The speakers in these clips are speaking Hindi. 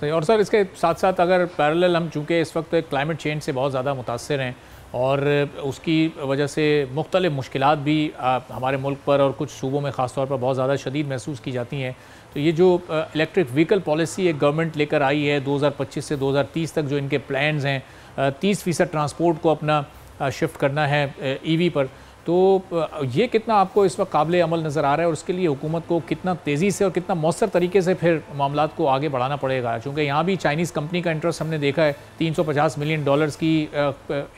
सही। और सर इसके साथ साथ अगर पैरेलल हम चूँकि इस वक्त क्लाइमेट चेंज से बहुत ज़्यादा मुतासर हैं और उसकी वजह से मुख्तलिफ़ मुश्किलात भी हमारे मुल्क पर और कुछ सूबों में ख़ास तौर पर बहुत ज़्यादा शदीद महसूस की जाती हैं, तो ये जो इलेक्ट्रिक व्हीकल पॉलिसी एक गवर्नमेंट लेकर आई है 2025 से 2030 तक, जो इनके प्लान्स हैं 30% ट्रांसपोर्ट को अपना शिफ्ट करना है ईवी पर, तो ये कितना आपको इस वक्त काबिल अमल नज़र आ रहा है और उसके लिए हुकूमत को कितना तेज़ी से और कितना मौसर तरीके से फिर मामलात को आगे बढ़ाना पड़ेगा? चूँकि यहाँ भी चाइनीज़ कंपनी का इंटरेस्ट हमने देखा है, $350 मिलियन की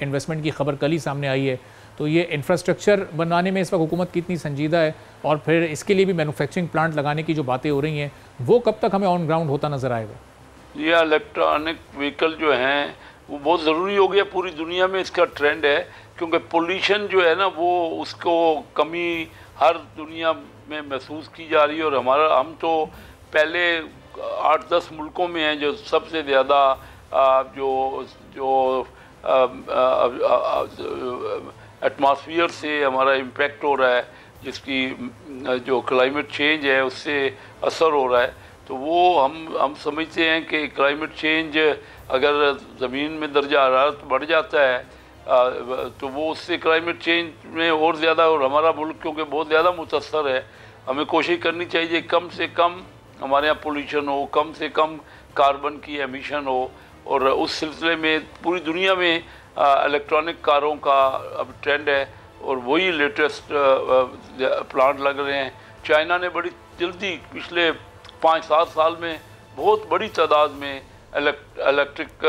इन्वेस्टमेंट की खबर कल ही सामने आई है। तो ये इंफ्रास्ट्रक्चर बनाने में इस वक्त हुकूमत कितनी संजीदा है और फिर इसके लिए भी मैन्युफैक्चरिंग प्लांट लगाने की जो बातें हो रही हैं वो कब तक हमें ऑन ग्राउंड होता नज़र आएगा? ये इलेक्ट्रॉनिक व्हीकल जो हैं वो बहुत ज़रूरी हो गया, पूरी दुनिया में इसका ट्रेंड है, क्योंकि पोल्यूशन जो है ना वो उसको कमी हर दुनिया में महसूस की जा रही है। और हम तो पहले 8-10 मुल्कों में हैं जो सबसे ज़्यादा जो एटमॉस्फेयर से हमारा इम्पेक्ट हो रहा है, जिसकी जो क्लाइमेट चेंज है उससे असर हो रहा है। तो वो हम समझते हैं कि क्लाइमेट चेंज अगर ज़मीन में दर्जा हरारत बढ़ जाता है तो वो उससे क्लाइमेट चेंज में और ज़्यादा, और हमारा मुल्क क्योंकि बहुत ज़्यादा मुतासर है, हमें कोशिश करनी चाहिए कम से कम हमारे यहाँ पोल्यूशन हो, कम से कम कार्बन की एमिशन हो। और उस सिलसिले में पूरी दुनिया में इलेक्ट्रॉनिक कारों का अब ट्रेंड है और वही लेटेस्ट प्लांट लग रहे हैं। चाइना ने बड़ी जल्दी पिछले 5-7 साल में बहुत बड़ी तादाद में इलेक्ट्रिक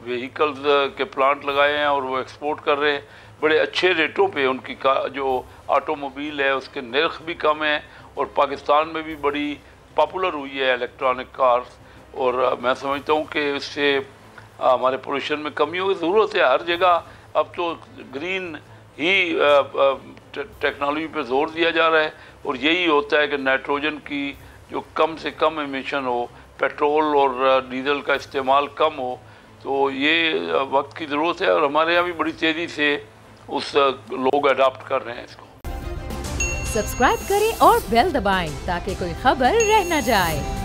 व्हीकल्स के प्लांट लगाए हैं और वो एक्सपोर्ट कर रहे हैं बड़े अच्छे रेटों पे। उनकी जो ऑटोमोबाइल है उसके नर्ख भी कम है और पाकिस्तान में भी बड़ी पॉपुलर हुई है इलेक्ट्रॉनिक कार्स। और मैं समझता हूँ कि इससे हमारे पोल्यूशन में कमी होगी। ज़रूरत है हर जगह, अब तो ग्रीन ही टेक्नोलॉजी पे जोर दिया जा रहा है और यही होता है कि नाइट्रोजन की जो कम से कम एमिशन हो, पेट्रोल और डीजल का इस्तेमाल कम हो। तो ये वक्त की ज़रूरत है और हमारे यहाँ भी बड़ी तेज़ी से लोग अडॉप्ट कर रहे हैं इसको। सब्सक्राइब करें और बेल दबाएं ताकि कोई खबर रह न जाए।